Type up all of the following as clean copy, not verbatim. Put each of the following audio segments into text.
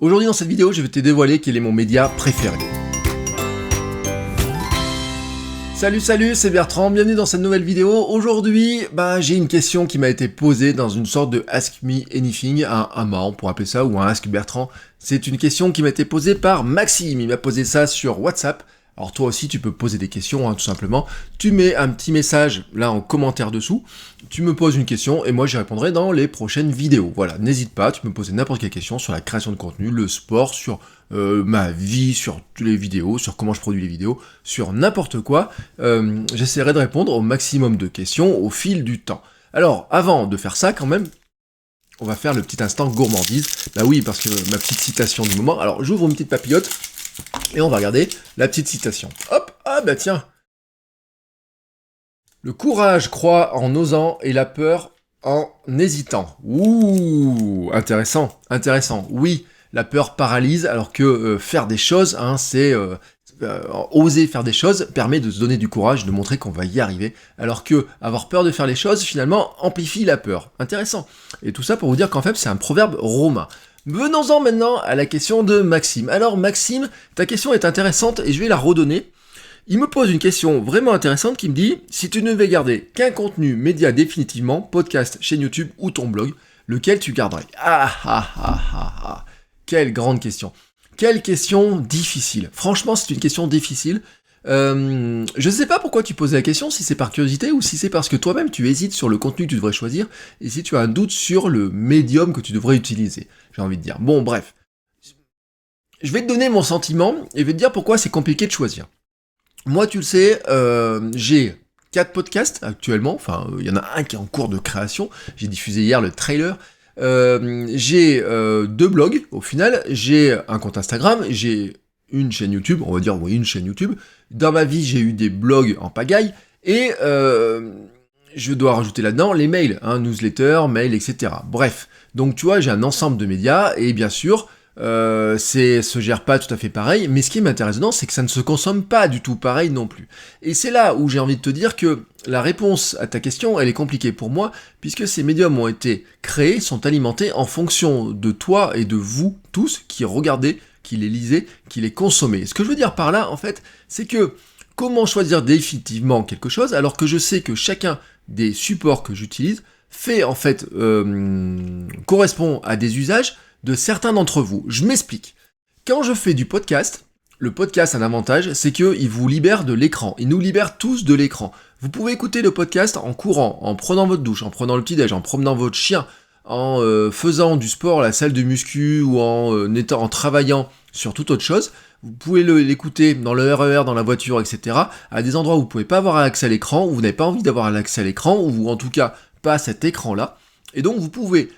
Aujourd'hui dans cette vidéo, je vais te dévoiler quel est mon média préféré. Salut, c'est Bertrand, bienvenue dans cette nouvelle vidéo. Aujourd'hui, j'ai une question qui m'a été posée dans une sorte de Ask Me Anything, un MA, on pourrait appeler ça, ou un Ask Bertrand. C'est une question qui m'a été posée par Maxime, il m'a posé ça sur WhatsApp. Alors toi aussi, tu peux poser des questions, tout simplement. Tu mets un petit message, là, en commentaire dessous. Tu me poses une question, et moi, j'y répondrai dans les prochaines vidéos. Voilà, n'hésite pas, tu peux me poser n'importe quelle question sur la création de contenu, le sport, sur ma vie, sur toutes les vidéos, sur comment je produis les vidéos, sur n'importe quoi. J'essaierai de répondre au maximum de questions au fil du temps. Alors, avant de faire ça, quand même, on va faire le petit instant gourmandise. Bah oui, parce que ma petite citation du moment. Alors, j'ouvre une petite papillote. Et on va regarder la petite citation. Hop, tiens. Le courage croît en osant et la peur en hésitant. Ouh, intéressant. Oui, la peur paralyse alors que faire des choses, c'est... oser faire des choses permet de se donner du courage, de montrer qu'on va y arriver, alors que avoir peur de faire les choses, finalement, amplifie la peur. Intéressant. Et tout ça pour vous dire qu'en fait, c'est un proverbe romain. Venons-en maintenant à la question de Maxime. Alors Maxime, ta question est intéressante et je vais la redonner. Il me pose une question vraiment intéressante qui me dit « Si tu ne devais garder qu'un contenu média définitivement, podcast, chaîne YouTube ou ton blog, lequel tu garderais ?» Quelle grande question. Quelle question difficile. Franchement, c'est une question difficile. Je ne sais pas pourquoi tu poses la question, si c'est par curiosité ou si c'est parce que toi-même tu hésites sur le contenu que tu devrais choisir et si tu as un doute sur le médium que tu devrais utiliser, j'ai envie de dire. Bon, bref. Je vais te donner mon sentiment et je vais te dire pourquoi c'est compliqué de choisir. Moi, tu le sais, j'ai 4 podcasts actuellement, enfin, il y en a un qui est en cours de création, j'ai diffusé hier le trailer. J'ai 2 blogs, au final, j'ai un compte Instagram, j'ai une chaîne YouTube, on va dire oui, une chaîne YouTube. Dans ma vie, j'ai eu des blogs en pagaille, et je dois rajouter là-dedans les mails, newsletter, mail, etc. Bref, donc tu vois, j'ai un ensemble de médias, et bien sûr, se gère pas tout à fait pareil, mais ce qui m'intéresse dedans, c'est que ça ne se consomme pas du tout pareil non plus. Et c'est là où j'ai envie de te dire que la réponse à ta question, elle est compliquée pour moi, puisque ces médiums ont été créés, sont alimentés en fonction de toi et de vous tous qui regardez, qui les lisez, qui les consommez. Ce que je veux dire par là, en fait, c'est que comment choisir définitivement quelque chose, alors que je sais que chacun des supports que j'utilise fait, en fait, correspond à des usages de certains d'entre vous. Je m'explique. Quand je fais du podcast, le podcast a un avantage, c'est qu'il vous libère de l'écran. Il nous libère tous de l'écran. Vous pouvez écouter le podcast en courant, en prenant votre douche, en prenant le petit-déj, en promenant votre chien, en faisant du sport à la salle de muscu ou en travaillant sur toute autre chose. Vous pouvez l'écouter dans le RER, dans la voiture, etc. à des endroits où vous ne pouvez pas avoir accès à l'écran, où vous n'avez pas envie d'avoir accès à l'écran, ou en tout cas pas à cet écran-là. Et donc vous pouvez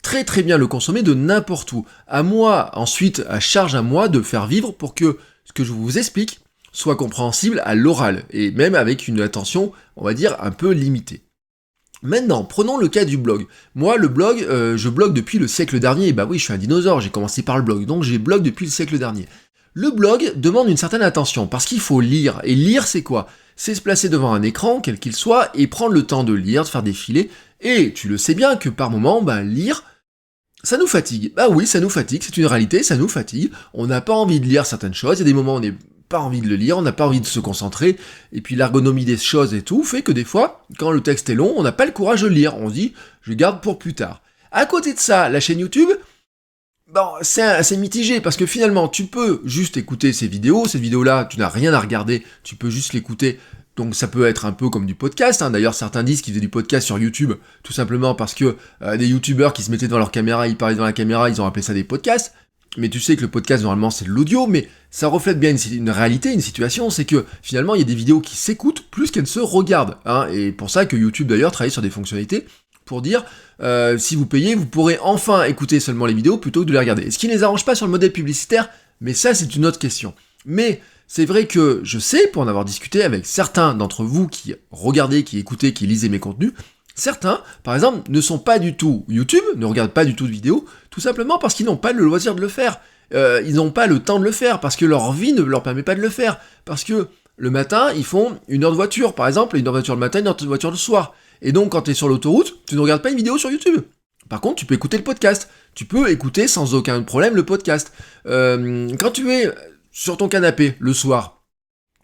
très très bien le consommer de n'importe où. À moi, ensuite, à charge à moi de faire vivre pour que ce que je vous explique soit compréhensible à l'oral, et même avec une attention, on va dire, un peu limitée. Maintenant, prenons le cas du blog. Moi, le blog, je blogue depuis le siècle dernier, et bah oui, je suis un dinosaure, j'ai commencé par le blog, donc j'ai blog depuis le siècle dernier. Le blog demande une certaine attention, parce qu'il faut lire, et lire c'est quoi ? C'est se placer devant un écran, quel qu'il soit, et prendre le temps de lire, de faire défiler, et tu le sais bien que par moment, lire, ça nous fatigue. Bah oui, ça nous fatigue, c'est une réalité, ça nous fatigue. On n'a pas envie de lire certaines choses, il y a des moments où on n'a pas envie de le lire, on n'a pas envie de se concentrer, et puis l'ergonomie des choses et tout fait que des fois, quand le texte est long, on n'a pas le courage de le lire, on se dit, je garde pour plus tard. À côté de ça, la chaîne YouTube, c'est assez mitigé, parce que finalement, tu peux juste écouter ces vidéos, cette vidéo-là, tu n'as rien à regarder, tu peux juste l'écouter. Donc ça peut être un peu comme du podcast, D'ailleurs certains disent qu'ils faisaient du podcast sur YouTube, tout simplement parce que des youtubeurs qui se mettaient devant leur caméra, ils parlaient dans la caméra, ils ont appelé ça des podcasts. Mais tu sais que le podcast normalement c'est de l'audio, mais ça reflète bien une réalité, une situation, c'est que finalement il y a des vidéos qui s'écoutent plus qu'elles ne se regardent. Et pour ça que YouTube d'ailleurs travaille sur des fonctionnalités pour dire si vous payez, vous pourrez enfin écouter seulement les vidéos plutôt que de les regarder. Ce qui ne les arrange pas sur le modèle publicitaire, mais ça c'est une autre question. Mais c'est vrai que je sais, pour en avoir discuté avec certains d'entre vous qui regardez, qui écoutez, qui lisez mes contenus, certains, par exemple, ne sont pas du tout YouTube, ne regardent pas du tout de vidéos, tout simplement parce qu'ils n'ont pas le loisir de le faire. Ils n'ont pas le temps de le faire, parce que leur vie ne leur permet pas de le faire. Parce que le matin, ils font 1 heure de voiture, par exemple, 1 heure de voiture le matin, 1 heure de voiture le soir. Et donc, quand tu es sur l'autoroute, tu ne regardes pas une vidéo sur YouTube. Par contre, tu peux écouter le podcast. Tu peux écouter sans aucun problème le podcast. Quand tu es sur ton canapé le soir,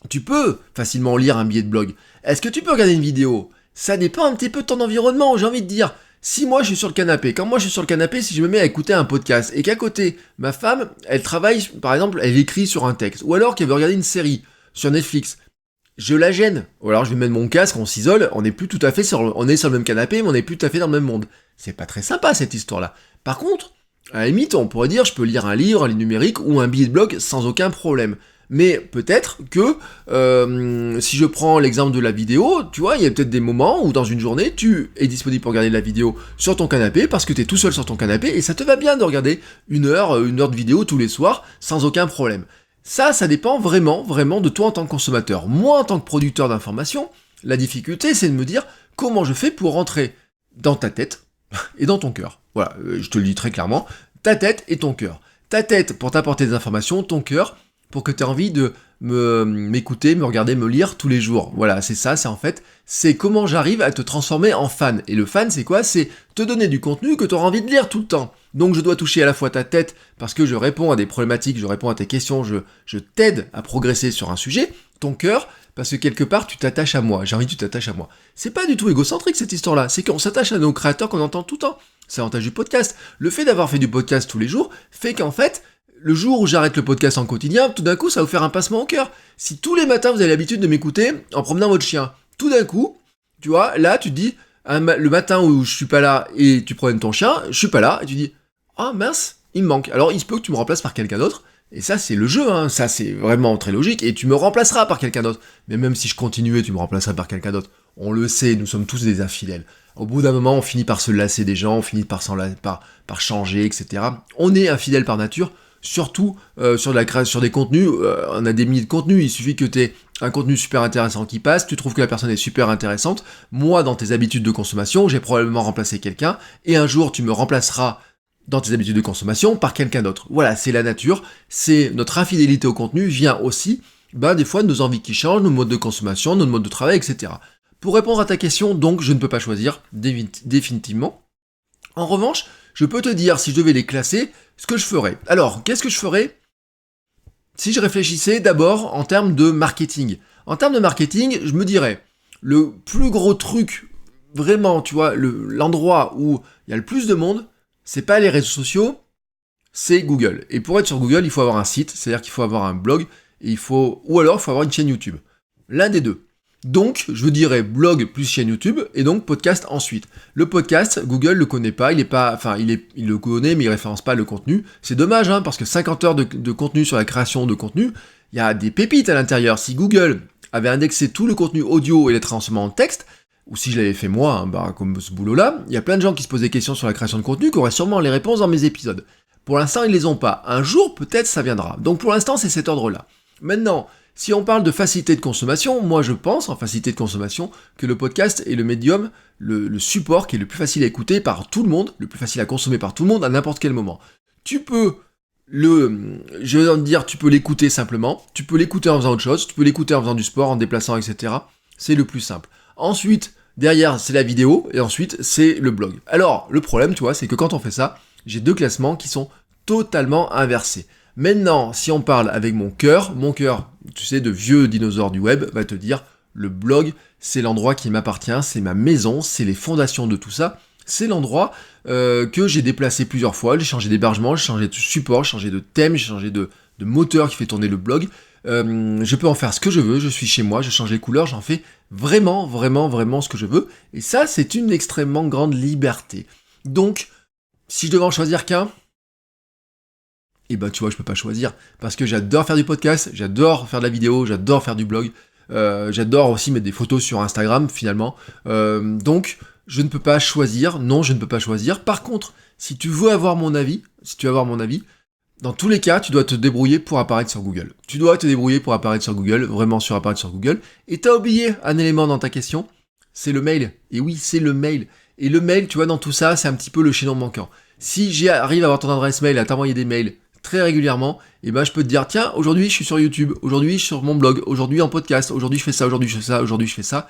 tu peux facilement lire un billet de blog. Est-ce que tu peux regarder une vidéo ? Ça dépend un petit peu de ton environnement, j'ai envie de dire. Si moi je suis sur le canapé, quand moi je suis sur le canapé, si je me mets à écouter un podcast et qu'à côté, ma femme, elle travaille, par exemple, elle écrit sur un texte, ou alors qu'elle veut regarder une série sur Netflix, je la gêne. Ou alors je vais mettre mon casque, on s'isole, on est plus tout à fait on est sur le même canapé, mais on n'est plus tout à fait dans le même monde. C'est pas très sympa cette histoire-là. Par contre, à la limite, on pourrait dire, je peux lire un livre numérique ou un billet de blog sans aucun problème. Mais peut-être que si je prends l'exemple de la vidéo, tu vois, il y a peut-être des moments où dans une journée, tu es disponible pour regarder la vidéo sur ton canapé parce que tu es tout seul sur ton canapé et ça te va bien de regarder une heure de vidéo tous les soirs sans aucun problème. Ça dépend vraiment de toi en tant que consommateur. Moi, en tant que producteur d'informations, la difficulté, c'est de me dire comment je fais pour rentrer dans ta tête et dans ton cœur. Voilà, je te le dis très clairement, ta tête et ton cœur. Ta tête pour t'apporter des informations, ton cœur pour que tu aies envie de m'écouter, me regarder, me lire tous les jours. Voilà, c'est ça, c'est comment j'arrive à te transformer en fan. Et le fan, c'est quoi ? C'est te donner du contenu que tu auras envie de lire tout le temps. Donc je dois toucher à la fois ta tête, parce que je réponds à des problématiques, je réponds à tes questions, je t'aide à progresser sur un sujet, ton cœur, parce que quelque part tu t'attaches à moi, j'ai envie que tu t'attaches à moi. C'est pas du tout égocentrique cette histoire-là, c'est qu'on s'attache à nos créateurs qu'on entend tout le temps. C'est l'avantage du podcast. Le fait d'avoir fait du podcast tous les jours fait qu'en fait, le jour où j'arrête le podcast en quotidien, tout d'un coup, ça va vous faire un passement au cœur. Si tous les matins, vous avez l'habitude de m'écouter en promenant votre chien, tout d'un coup, tu vois, là, tu te dis, le matin où je suis pas là et tu promènes ton chien, je suis pas là, et tu dis, ah mince, il me manque. Alors, il se peut que tu me remplaces par quelqu'un d'autre, et ça, c'est le jeu, hein. Ça, c'est vraiment très logique, et tu me remplaceras par quelqu'un d'autre. Mais même si je continuais, tu me remplacerais par quelqu'un d'autre. On le sait, nous sommes tous des infidèles. Au bout d'un moment, on finit par se lasser des gens, on finit par changer, etc. On est infidèle par nature. Surtout sur des contenus, on a des milliers de contenus, il suffit que tu aies un contenu super intéressant qui passe, tu trouves que la personne est super intéressante, moi dans tes habitudes de consommation, j'ai probablement remplacé quelqu'un, et un jour tu me remplaceras dans tes habitudes de consommation par quelqu'un d'autre. Voilà, c'est la nature, c'est notre infidélité au contenu vient aussi, des fois de nos envies qui changent, nos modes de consommation, nos modes de travail, etc. Pour répondre à ta question, donc je ne peux pas choisir, définitivement. En revanche, je peux te dire, si je devais les classer, ce que je ferais. Alors, qu'est-ce que je ferais si je réfléchissais d'abord en termes de marketing ? En termes de marketing, je me dirais, le plus gros truc, vraiment, tu vois, l'endroit où il y a le plus de monde, c'est pas les réseaux sociaux, c'est Google. Et pour être sur Google, il faut avoir un site, c'est-à-dire qu'il faut avoir un blog, ou alors il faut avoir une chaîne YouTube. L'un des deux. Donc, je dirais blog plus chaîne YouTube, et donc podcast ensuite. Le podcast, Google le connaît pas, il le connaît, mais il référence pas le contenu. C'est dommage, hein, parce que 50 heures de contenu sur la création de contenu, il y a des pépites à l'intérieur. Si Google avait indexé tout le contenu audio et les transformé en texte, ou si je l'avais fait moi, comme ce boulot-là, il y a plein de gens qui se posent des questions sur la création de contenu qui auraient sûrement les réponses dans mes épisodes. Pour l'instant, ils les ont pas. Un jour, peut-être, ça viendra. Donc pour l'instant, c'est cet ordre-là. Maintenant, si on parle de facilité de consommation, moi je pense en facilité de consommation que le podcast est le médium, le support qui est le plus facile à écouter par tout le monde, le plus facile à consommer par tout le monde à n'importe quel moment. Tu peux tu peux l'écouter simplement, tu peux l'écouter en faisant autre chose, tu peux l'écouter en faisant du sport, en déplaçant, etc. C'est le plus simple. Ensuite, derrière, c'est la vidéo, et ensuite, c'est le blog. Alors, le problème, tu vois, c'est que quand on fait ça, j'ai deux classements qui sont totalement inversés. Maintenant, si on parle avec mon cœur, tu sais, de vieux dinosaure du web, va te dire, le blog, c'est l'endroit qui m'appartient, c'est ma maison, c'est les fondations de tout ça, c'est l'endroit que j'ai déplacé plusieurs fois, j'ai changé d'hébergement, j'ai changé de support, j'ai changé de thème, j'ai changé de moteur qui fait tourner le blog, je peux en faire ce que je veux, je suis chez moi, je change les couleurs, j'en fais vraiment ce que je veux, et ça, c'est une extrêmement grande liberté. Donc, si je devais en choisir qu'un, tu vois, je peux pas choisir, parce que j'adore faire du podcast, j'adore faire de la vidéo, j'adore faire du blog, j'adore aussi mettre des photos sur Instagram, finalement, donc, je ne peux pas choisir, non, je ne peux pas choisir. Par contre, si tu veux avoir mon avis, dans tous les cas, tu dois te débrouiller pour apparaître sur Google. Tu dois te débrouiller pour apparaître sur Google, vraiment apparaître sur Google, et t'as oublié un élément dans ta question, c'est le mail. Et oui, c'est le mail. Et le mail, tu vois, dans tout ça, c'est un petit peu le chaînon manquant. Si j'arrive à avoir ton adresse mail, à t'envoyer des mails très régulièrement, je peux te dire, tiens, aujourd'hui je suis sur YouTube, aujourd'hui je suis sur mon blog, aujourd'hui en podcast, aujourd'hui je fais ça, aujourd'hui je fais ça, aujourd'hui je fais ça.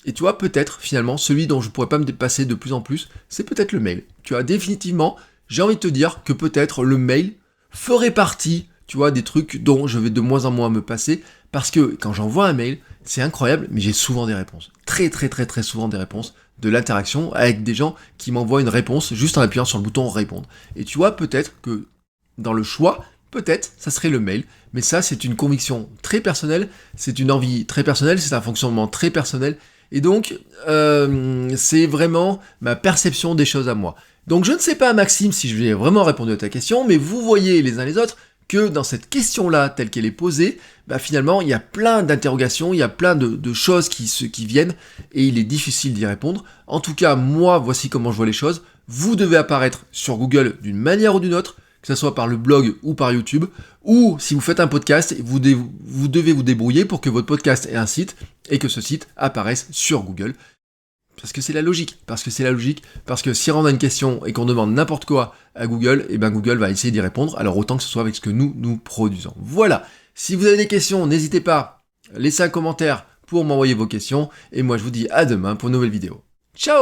Et tu vois, peut-être, finalement, celui dont je pourrais pas me dépasser de plus en plus, c'est peut-être le mail. Tu vois, définitivement, j'ai envie de te dire que peut-être le mail ferait partie, tu vois, des trucs dont je vais de moins en moins me passer, parce que quand j'envoie un mail, c'est incroyable, mais j'ai souvent des réponses. Très très très très souvent des réponses, de l'interaction avec des gens qui m'envoient une réponse juste en appuyant sur le bouton répondre. Et tu vois, peut-être que dans le choix, peut-être, ça serait le mail, mais ça, c'est une conviction très personnelle, c'est une envie très personnelle, c'est un fonctionnement très personnel, et donc, c'est vraiment ma perception des choses à moi. Donc je ne sais pas, Maxime, si je vais vraiment répondre à ta question, mais vous voyez les uns les autres que dans cette question-là, telle qu'elle est posée, bah finalement, il y a plein d'interrogations, il y a plein de choses qui viennent, et il est difficile d'y répondre. En tout cas, moi, voici comment je vois les choses. Vous devez apparaître sur Google d'une manière ou d'une autre, que ce soit par le blog ou par YouTube, ou si vous faites un podcast, vous devez vous débrouiller pour que votre podcast ait un site, et que ce site apparaisse sur Google. Parce que c'est la logique, parce que si on a une question et qu'on demande n'importe quoi à Google, et ben Google va essayer d'y répondre, alors autant que ce soit avec ce que nous produisons. Voilà, si vous avez des questions, n'hésitez pas, laissez un commentaire pour m'envoyer vos questions, et moi je vous dis à demain pour une nouvelle vidéo. Ciao!